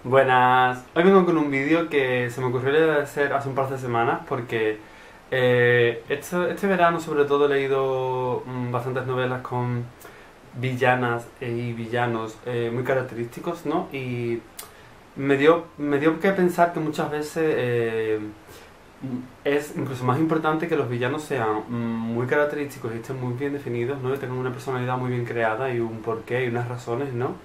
Buenas, hoy vengo con un vídeo que se me ocurrió hacer hace un par de semanas porque este verano sobre todo he leído bastantes novelas con villanas y villanos muy característicos, ¿no? Y me dio que pensar que muchas veces es incluso más importante que los villanos sean muy característicos y estén muy bien definidos, ¿no? Y tengan una personalidad muy bien creada y un porqué y unas razones, ¿no?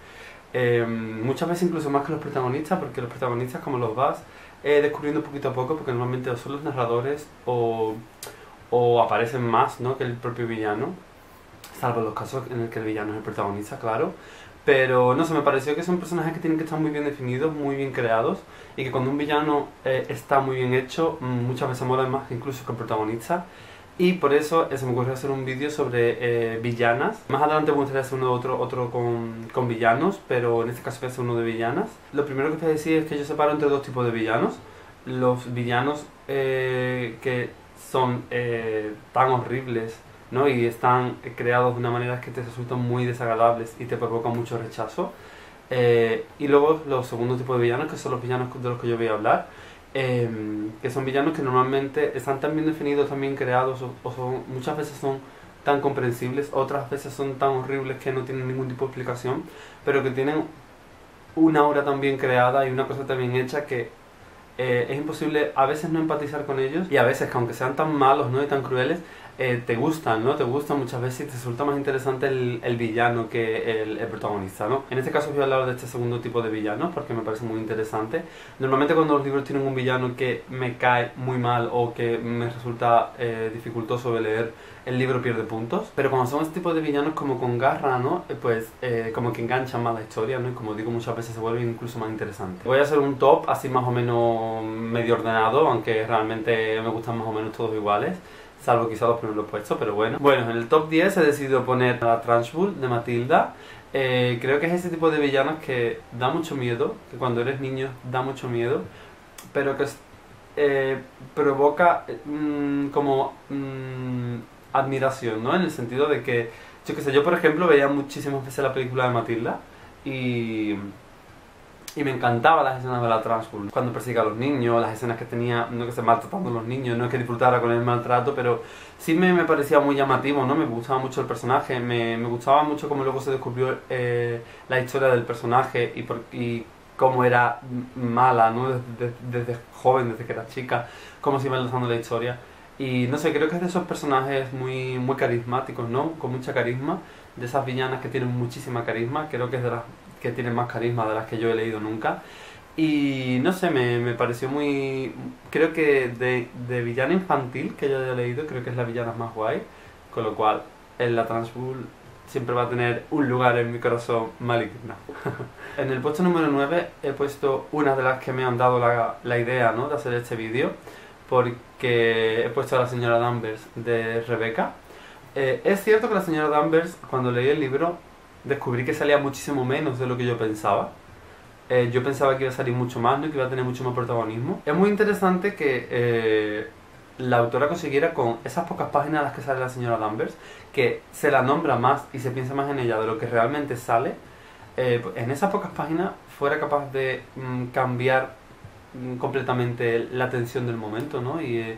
Muchas veces incluso más que los protagonistas, porque los protagonistas como los vas descubriendo poquito a poco, porque normalmente o son los narradores o aparecen más, ¿no?, que el propio villano, salvo los casos en el que el villano es el protagonista, claro. Pero no sé, me pareció que son personajes que tienen que estar muy bien definidos, muy bien creados, y que cuando un villano está muy bien hecho, muchas veces mola más incluso que el protagonista. Y por eso se me ocurrió hacer un vídeo sobre villanas. Más adelante me gustaría hacer otro con villanos, pero en este caso voy a hacer uno de villanas. Lo primero que te voy a decir es que yo separo entre dos tipos de villanos. Los villanos que son tan horribles, ¿no? Y están creados de una manera que te resultan muy desagradables y te provocan mucho rechazo. Y luego los segundos tipos de villanos, que son los villanos de los que yo voy a hablar, que son villanos que normalmente están tan bien definidos, tan bien creados, muchas veces son tan comprensibles, otras veces son tan horribles que no tienen ningún tipo de explicación, pero que tienen una aura tan bien creada y una cosa tan bien hecha que es imposible a veces no empatizar con ellos, y a veces que aunque sean tan malos, ¿no?, y tan crueles, te gustan, ¿no? Te gustan muchas veces y te resulta más interesante el villano que el protagonista, ¿no? En este caso voy a hablar de este segundo tipo de villanos porque me parece muy interesante. Normalmente cuando los libros tienen un villano que me cae muy mal o que me resulta dificultoso de leer, el libro pierde puntos. Pero cuando son este tipo de villanos como con garra, ¿no?, pues como que enganchan más la historia, ¿no? Y como digo, muchas veces se vuelven incluso más interesantes. Voy a hacer un top así más o menos medio ordenado, aunque realmente me gustan más o menos todos iguales, salvo quizá los primeros puestos, pero bueno. Bueno, en el top 10 he decidido poner a la Trunchbull de Matilda. Creo que es ese tipo de villanos que da mucho miedo, que cuando eres niño da mucho miedo, pero que provoca admiración, ¿no? En el sentido de que, yo qué sé, yo por ejemplo veía muchísimas veces la película de Matilda y me encantaban las escenas de la Trunchbull. Cuando persigue a los niños, las escenas que tenía, no que se maltratando a los niños, no es que disfrutara con el maltrato, pero sí me parecía muy llamativo, ¿no? Me gustaba mucho el personaje, me gustaba mucho cómo luego se descubrió la historia del personaje y cómo era mala, ¿no? Desde joven, desde que era chica, cómo se iba enlazando la historia. Y no sé, creo que es de esos personajes muy carismáticos, ¿no? Con mucha carisma, de esas villanas que tienen muchísima carisma, creo que es de las que tienen más carisma de las que yo he leído nunca. Y no sé, me pareció muy... Creo que de villana infantil que yo haya leído, creo que es la villana más guay, con lo cual en la Trunchbull siempre va a tener un lugar en mi corazón maligno. En el puesto número 9 he puesto una de las que me han dado la idea, ¿no?, de hacer este vídeo, porque he puesto a la señora Danvers de Rebecca. Es cierto que la señora Danvers, cuando leí el libro, descubrí que salía muchísimo menos de lo que yo pensaba. Yo pensaba que iba a salir mucho más, ¿no?, y que iba a tener mucho más protagonismo. Es muy interesante que la autora consiguiera, con esas pocas páginas en las que sale la señora Danvers, que se la nombra más y se piensa más en ella de lo que realmente sale. En esas pocas páginas fuera capaz de cambiar completamente la tensión del momento, ¿no? Y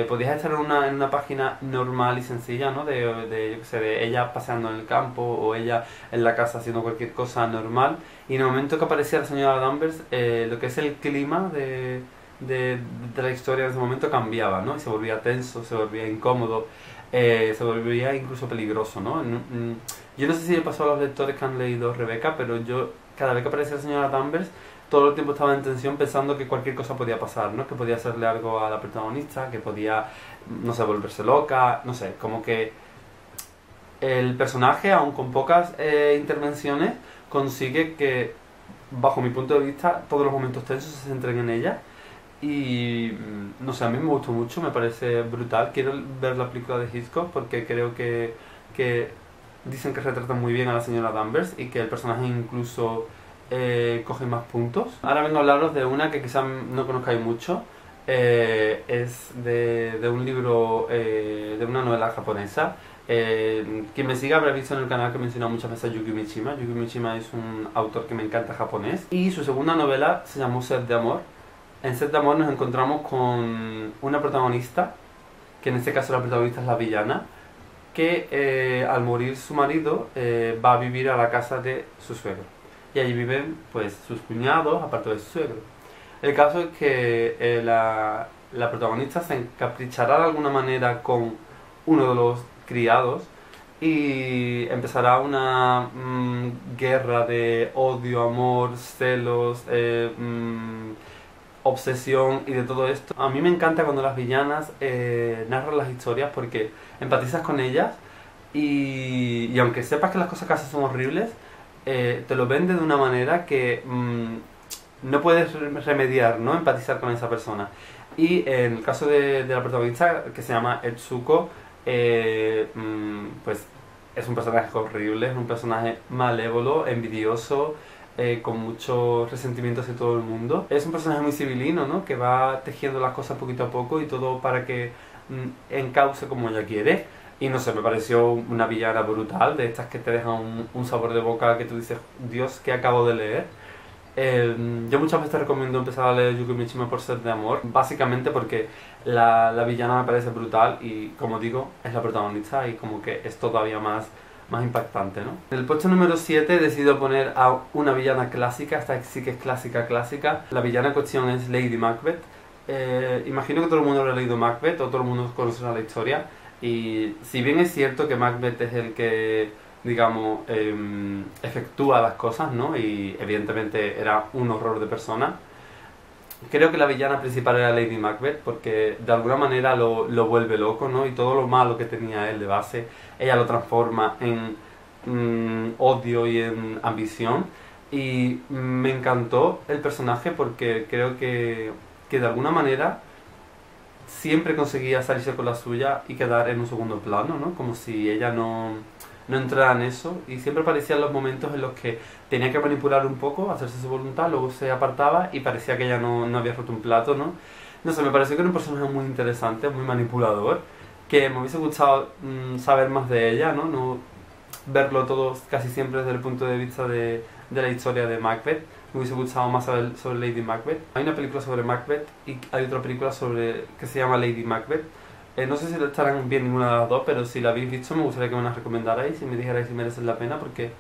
podías estar en una página normal y sencilla, ¿no? Yo qué sé, de ella paseando en el campo o ella en la casa haciendo cualquier cosa normal, y en el momento que aparecía la señora Danvers, lo que es el clima de la historia en ese momento cambiaba, ¿no? Y se volvía tenso, se volvía incómodo, se volvía incluso peligroso, ¿no? Yo no sé si le pasó a los lectores que han leído Rebecca, pero yo, cada vez que aparecía la señora Danvers, todo el tiempo estaba en tensión pensando que cualquier cosa podía pasar, ¿no? Que podía hacerle algo a la protagonista, que podía, no sé, volverse loca, no sé, como que el personaje, aun con pocas intervenciones, consigue que, bajo mi punto de vista, todos los momentos tensos se centren en ella. Y no sé, a mí me gustó mucho, me parece brutal. Quiero ver la película de Hitchcock porque creo que dicen que retratan muy bien a la señora Danvers y que el personaje incluso coge más puntos. Ahora vengo a hablaros de una que quizás no conozcáis mucho. Es de un libro, de una novela japonesa Quien me siga habrá visto en el canal que he mencionado muchas veces a Yukio Mishima. Yukio Mishima es un autor que me encanta, japonés. Y su segunda novela se llamó Sed de Amor. En Sed de Amor nos encontramos con una protagonista, que en este caso la protagonista es la villana, que al morir su marido va a vivir a la casa de su suegro. Y allí viven pues sus cuñados, aparte de su suegro. El caso es que la protagonista se encaprichará de alguna manera con uno de los criados y empezará una guerra de odio, amor, celos, obsesión y de todo esto. A mí me encanta cuando las villanas narran las historias porque empatizas con ellas y aunque sepas que las cosas que hacen son horribles, te lo venden de una manera que no puedes remediar, ¿no? Empatizar con esa persona. Y en el caso de la protagonista, que se llama Etsuko, pues es un personaje horrible, es un personaje malévolo, envidioso, con mucho resentimiento hacia todo el mundo. Es un personaje muy civilino, ¿no? Que va tejiendo las cosas poquito a poco y todo para que encauce como ella quiere. Y no sé, me pareció una villana brutal, de estas que te dejan un sabor de boca que tú dices, Dios, ¿qué acabo de leer? Yo muchas veces recomiendo empezar a leer Yukio Mishima por Sed de Amor, básicamente porque la villana me parece brutal y, como digo, es la protagonista y como que es todavía más impactante, ¿no? En el puesto número 7 he decidido poner a una villana clásica, esta sí que es clásica, clásica. La villana en cuestión es Lady Macbeth. Imagino que todo el mundo habrá leído Macbeth o todo el mundo conocerá la historia. Y si bien es cierto que Macbeth es el que, digamos, efectúa las cosas, ¿no? Y evidentemente era un horror de persona, creo que la villana principal era Lady Macbeth porque de alguna manera lo vuelve loco, ¿no? Y todo lo malo que tenía él de base, ella lo transforma en odio y en ambición. Y me encantó el personaje porque creo que de alguna manera siempre conseguía salirse con la suya y quedar en un segundo plano, ¿no? Como si ella no entrara en eso, y siempre parecían los momentos en los que tenía que manipular un poco, hacerse su voluntad, luego se apartaba y parecía que ella no había roto un plato, ¿no? No sé, me pareció que era un personaje muy interesante, muy manipulador, que me hubiese gustado saber más de ella, ¿no? No verlo todo casi siempre desde el punto de vista de la historia de Macbeth. Me hubiese gustado más saber sobre Lady Macbeth. Hay una película sobre Macbeth y hay otra película que se llama Lady Macbeth. No sé si estarán bien ninguna de las dos, pero si la habéis visto me gustaría que me las recomendarais y me dijerais si merecen la pena, porque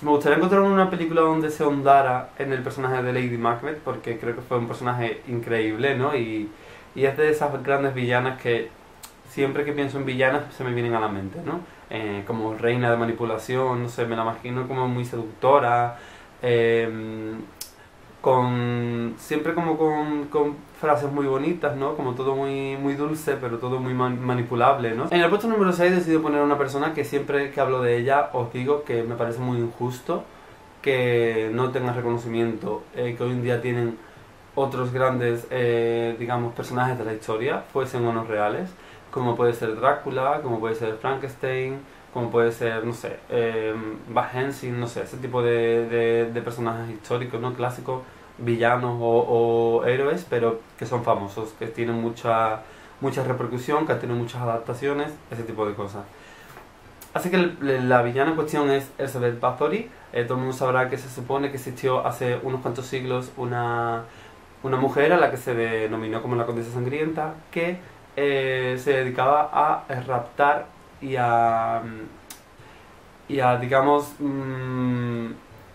me gustaría encontrar una película donde se ahondara en el personaje de Lady Macbeth, porque creo que fue un personaje increíble, ¿no? Y es de esas grandes villanas que siempre que pienso en villanas se me vienen a la mente, ¿no? Como reina de manipulación, no sé, me la imagino como muy seductora, siempre como con frases muy bonitas, ¿no? Como todo muy dulce, pero todo muy manipulable, ¿no? En el puesto número 6 he decidido poner a una persona que siempre que hablo de ella os digo que me parece muy injusto que no tenga reconocimiento, que hoy en día tienen otros grandes, digamos, personajes de la historia, fuesen o no reales, como puede ser Drácula, como puede ser Frankenstein, como puede ser, no sé, Van Helsing, no sé, ese tipo de personajes históricos, ¿no? Clásicos, villanos o héroes, pero que son famosos, que tienen mucha repercusión, que han tenido muchas adaptaciones, ese tipo de cosas. Así que la villana en cuestión es Elizabeth Bathory. Todo el mundo sabrá que se supone que existió hace unos cuantos siglos una mujer a la que se denominó como la Condesa Sangrienta, que se dedicaba a raptar y a digamos,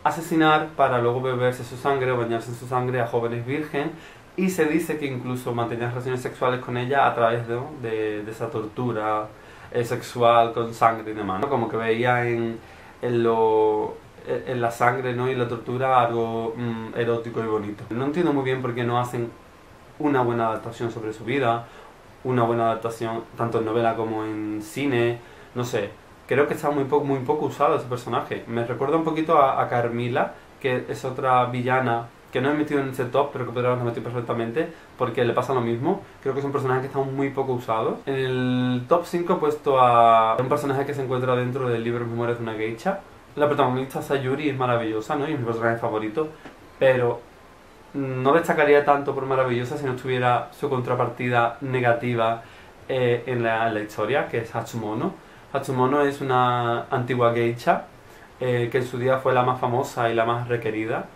asesinar para luego beberse su sangre o bañarse en su sangre a jóvenes virgen, y se dice que incluso mantenía relaciones sexuales con ella a través de esa tortura sexual con sangre y demás, ¿no? Como que veía en la sangre, ¿no? Y la tortura algo erótico y bonito. No entiendo muy bien por qué no hacen una buena adaptación sobre su vida, una buena adaptación tanto en novela como en cine, no sé. Creo que está muy poco usado ese personaje. Me recuerda un poquito a Carmilla, que es otra villana que no he metido en ese top, pero que podría haberlo metido perfectamente, porque le pasa lo mismo. Creo que es un personaje que está muy poco usado. En el top 5 he puesto a un personaje que se encuentra dentro del libro Memorias de una geisha. La protagonista Sayuri es maravillosa, ¿no? Y es mi personaje favorito, pero no destacaría tanto por maravillosa si no tuviera su contrapartida negativa en la historia, que es Hatsumono. Hatsumono es una antigua geisha que en su día fue la más famosa y la más requerida,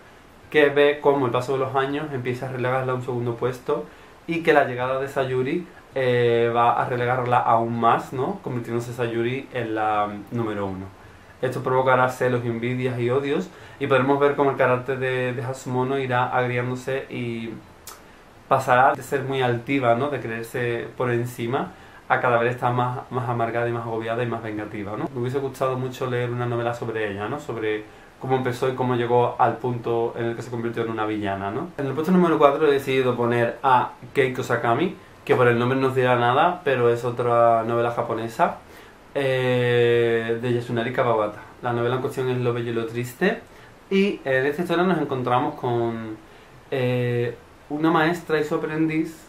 que ve cómo el paso de los años empieza a relegarla a un segundo puesto y que la llegada de Sayuri va a relegarla aún más, ¿no? Convirtiéndose Sayuri en la número uno. Esto provocará celos, envidias y odios, y podremos ver cómo el carácter de Hatsumono irá agriándose y pasará de ser muy altiva, ¿no? De creerse por encima, a cada vez estar más amargada y más agobiada y más vengativa, ¿no? Me hubiese gustado mucho leer una novela sobre ella, ¿no? Sobre cómo empezó y cómo llegó al punto en el que se convirtió en una villana, ¿no? En el puesto número 4 he decidido poner a Keiko Sakami, que por el nombre no os dirá nada, pero es otra novela japonesa de Yasunari Kawabata. La novela en cuestión es Lo bello y lo triste, y en esta historia nos encontramos con una maestra y su aprendiz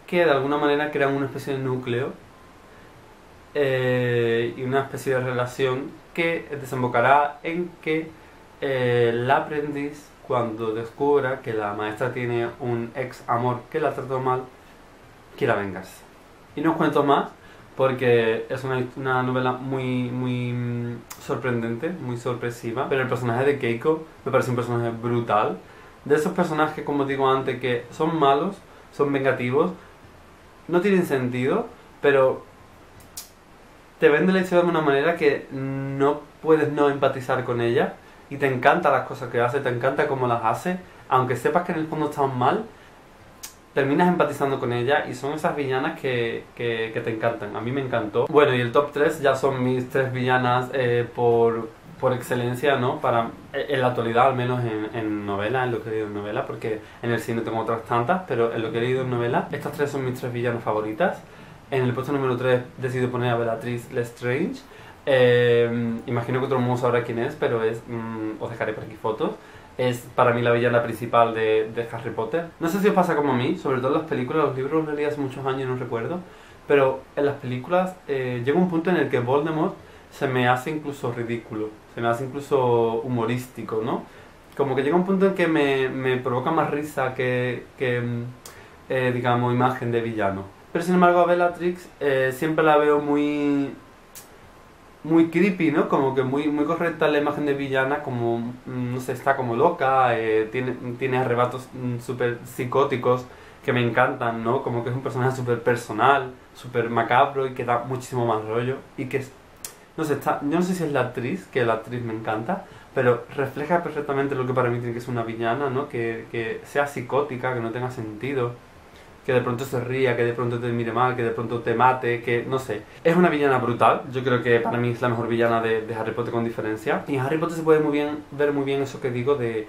que de alguna manera crean una especie de núcleo y una especie de relación que desembocará en que el aprendiz, cuando descubra que la maestra tiene un ex amor que la trató mal, quiera vengarse. Y no os cuento más porque es una novela muy sorprendente, muy sorpresiva, pero el personaje de Keiko me parece un personaje brutal. De esos personajes, como digo antes, que son malos, son vengativos, no tienen sentido, pero te vende la historia de una manera que no puedes no empatizar con ella, y te encantan las cosas que hace, te encanta cómo las hace, aunque sepas que en el fondo están mal, terminas empatizando con ella, y son esas villanas que te encantan. A mí me encantó. Bueno, y el top 3 ya son mis 3 villanas por excelencia, ¿no? En la actualidad, al menos en novela, en lo que he leído en novela, porque en el cine tengo otras tantas, pero en lo que he leído en novela, estas 3 son mis 3 villanas favoritas. En el puesto número 3 decido poner a Bellatrix Lestrange. Imagino que todo el mundo sabrá quién es, pero os dejaré por aquí fotos. Es para mí la villana principal de Harry Potter. No sé si os pasa como a mí, sobre todo en las películas. Los libros los leí hace muchos años y no recuerdo, pero en las películas llega un punto en el que Voldemort se me hace incluso ridículo, se me hace incluso humorístico, ¿no? Como que llega un punto en que me provoca más risa que digamos, imagen de villano. Pero sin embargo a Bellatrix siempre la veo muy creepy, ¿no? Como que muy correcta la imagen de villana, como, no sé, está como loca, tiene arrebatos súper psicóticos que me encantan, ¿no? Como que es un personaje súper personal, súper macabro y que da muchísimo más rollo, y que no sé, yo no sé si es la actriz, que la actriz me encanta, pero refleja perfectamente lo que para mí tiene que ser una villana, ¿no? Que sea psicótica, que no tenga sentido, que de pronto se ría, que de pronto te mire mal, que de pronto te mate, que no sé. Es una villana brutal, yo creo que para mí es la mejor villana de Harry Potter con diferencia. Y en Harry Potter se puede ver muy bien eso que digo de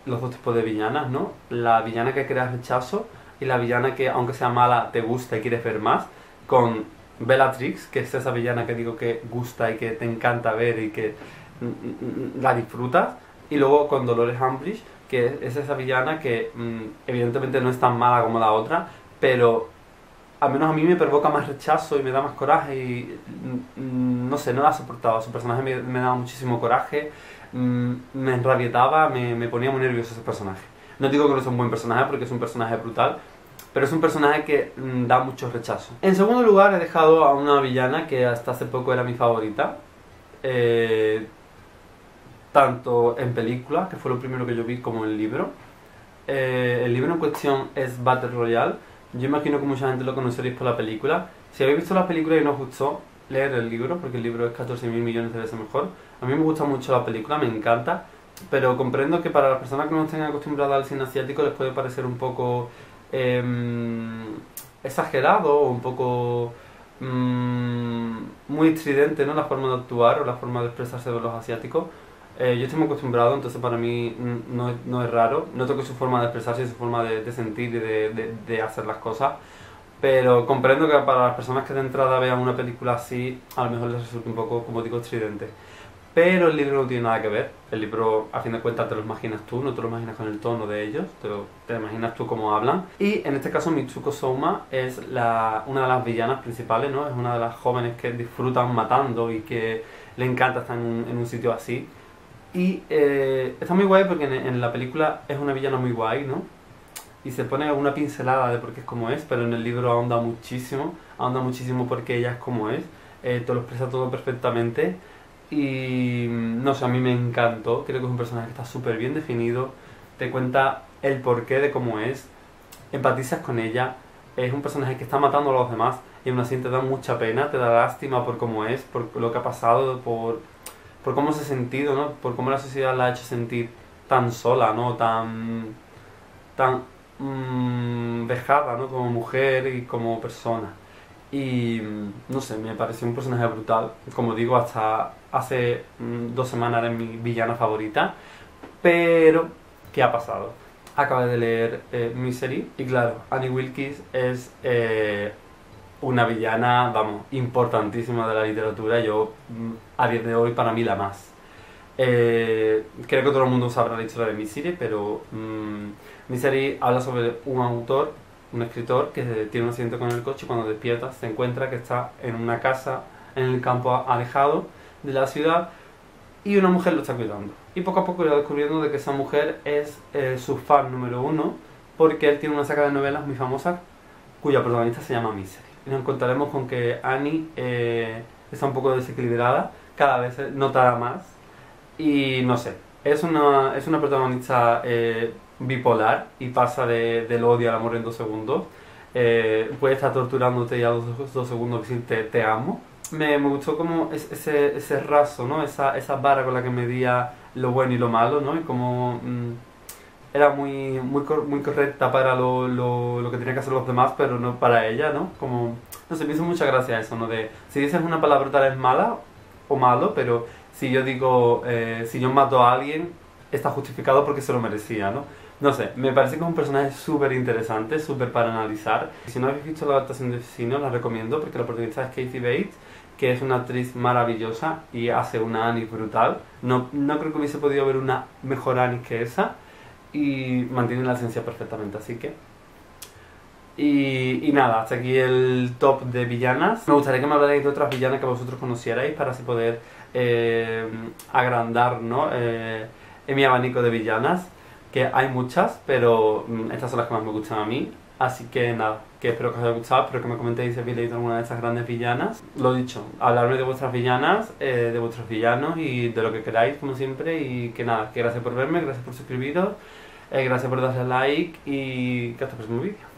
los dos tipos de villanas, ¿no? La villana que crea rechazo y la villana que, aunque sea mala, te gusta y quieres ver más. Con Bellatrix, que es esa villana que digo que gusta y que te encanta ver y que la disfrutas. Y luego con Dolores Umbridge, que es esa villana que evidentemente no es tan mala como la otra, pero al menos a mí me provoca más rechazo y me da más coraje y no sé, no la soportaba. Su personaje me daba muchísimo coraje, me enrabietaba, me ponía muy nervioso ese personaje. No digo que no sea un buen personaje porque es un personaje brutal, pero es un personaje que da mucho rechazo. En segundo lugar he dejado a una villana que hasta hace poco era mi favorita, tanto en película, que fue lo primero que yo vi, como en el libro. El libro en cuestión es Battle Royale. Yo imagino que mucha gente lo conoceréis por la película. Si habéis visto la película y no os gustó, leer el libro, porque el libro es 14.000 millones de veces mejor. A mí me gusta mucho la película, me encanta, pero comprendo que para las personas que no estén acostumbradas al cine asiático les puede parecer un poco exagerado o un poco muy estridente, ¿no? La forma de actuar o la forma de expresarse de los asiáticos. Yo estoy muy acostumbrado, entonces para mí no es raro. Noto que su forma de expresarse y su forma de sentir y de hacer las cosas. Pero comprendo que para las personas que de entrada vean una película así, a lo mejor les resulte un poco, como digo, estridente. Pero el libro no tiene nada que ver. El libro, a fin de cuentas, te lo imaginas tú, no te lo imaginas con el tono de ellos, te lo imaginas tú cómo hablan. Y en este caso Mitsuko Souma es una de las villanas principales, ¿no? Es una de las jóvenes que disfrutan matando y que le encanta estar en un sitio así. Y está muy guay porque en la película es una villana muy guay, ¿no? Y se pone una pincelada de por qué es como es, pero en el libro ahonda muchísimo porque ella es como es. te lo expresa todo perfectamente. Y no sé, a mí me encantó. Creo que es un personaje que está súper bien definido, te cuenta el porqué de cómo es, empatizas con ella. Es un personaje que está matando a los demás y aún así te da mucha pena, te da lástima por cómo es, por lo que ha pasado, por cómo se ha sentido, ¿no? Por cómo la sociedad la ha hecho sentir tan sola, ¿no? Tan vejada, ¿no? Como mujer y como persona. Y no sé, me pareció un personaje brutal. Como digo, hasta hace 2 semanas era mi villana favorita. Pero, ¿qué ha pasado? Acabé de leer Misery y claro, Annie Wilkes es una villana, vamos, importantísima de la literatura. Yo, a día de hoy, para mí la más. Creo que todo el mundo sabrá la historia de Misery, pero Misery habla sobre un autor, un escritor que tiene un accidente con el coche y cuando despierta se encuentra que está en una casa en el campo alejado de la ciudad y una mujer lo está cuidando. Y poco a poco irá descubriendo de que esa mujer es su fan número uno porque él tiene una saga de novelas muy famosa cuya protagonista se llama Misery. Y nos encontraremos con que Annie está un poco desequilibrada, cada vez se notará más y no sé, es una protagonista bipolar y pasa del odio al amor en 2 segundos. Puede estar torturándote y a los 2 segundos decirte te amo. Me gustó como ese raso, ¿no? Esa vara con la que medía lo bueno y lo malo, ¿no? Y como era muy correcta para lo que tenía que hacer los demás, pero no para ella, ¿no? Como, no sé, me hizo mucha gracia eso, ¿no? De, si dices una palabra tal es mala o malo, pero si yo digo, si yo mato a alguien, está justificado porque se lo merecía, ¿no? No sé, me parece que es un personaje súper interesante, súper para analizar. Si no habéis visto la adaptación de cine, os la recomiendo porque la protagonista es Kathy Bates, que es una actriz maravillosa y hace una Annie brutal. No creo que hubiese podido haber una mejor Annie que esa y mantiene la esencia perfectamente, así que... Y nada, hasta aquí el top de villanas. Me gustaría que me hablarais de otras villanas que vosotros conocierais para así poder agrandar, ¿no? En mi abanico de villanas, que hay muchas, pero estas son las que más me gustan a mí. Así que nada, que espero que os haya gustado, espero que me comentéis si habéis leído alguna de estas grandes villanas. Lo dicho, hablarme de vuestras villanas, de vuestros villanos y de lo que queráis, como siempre. Y que nada, que gracias por verme, gracias por suscribiros, gracias por darle like y que hasta el próximo vídeo.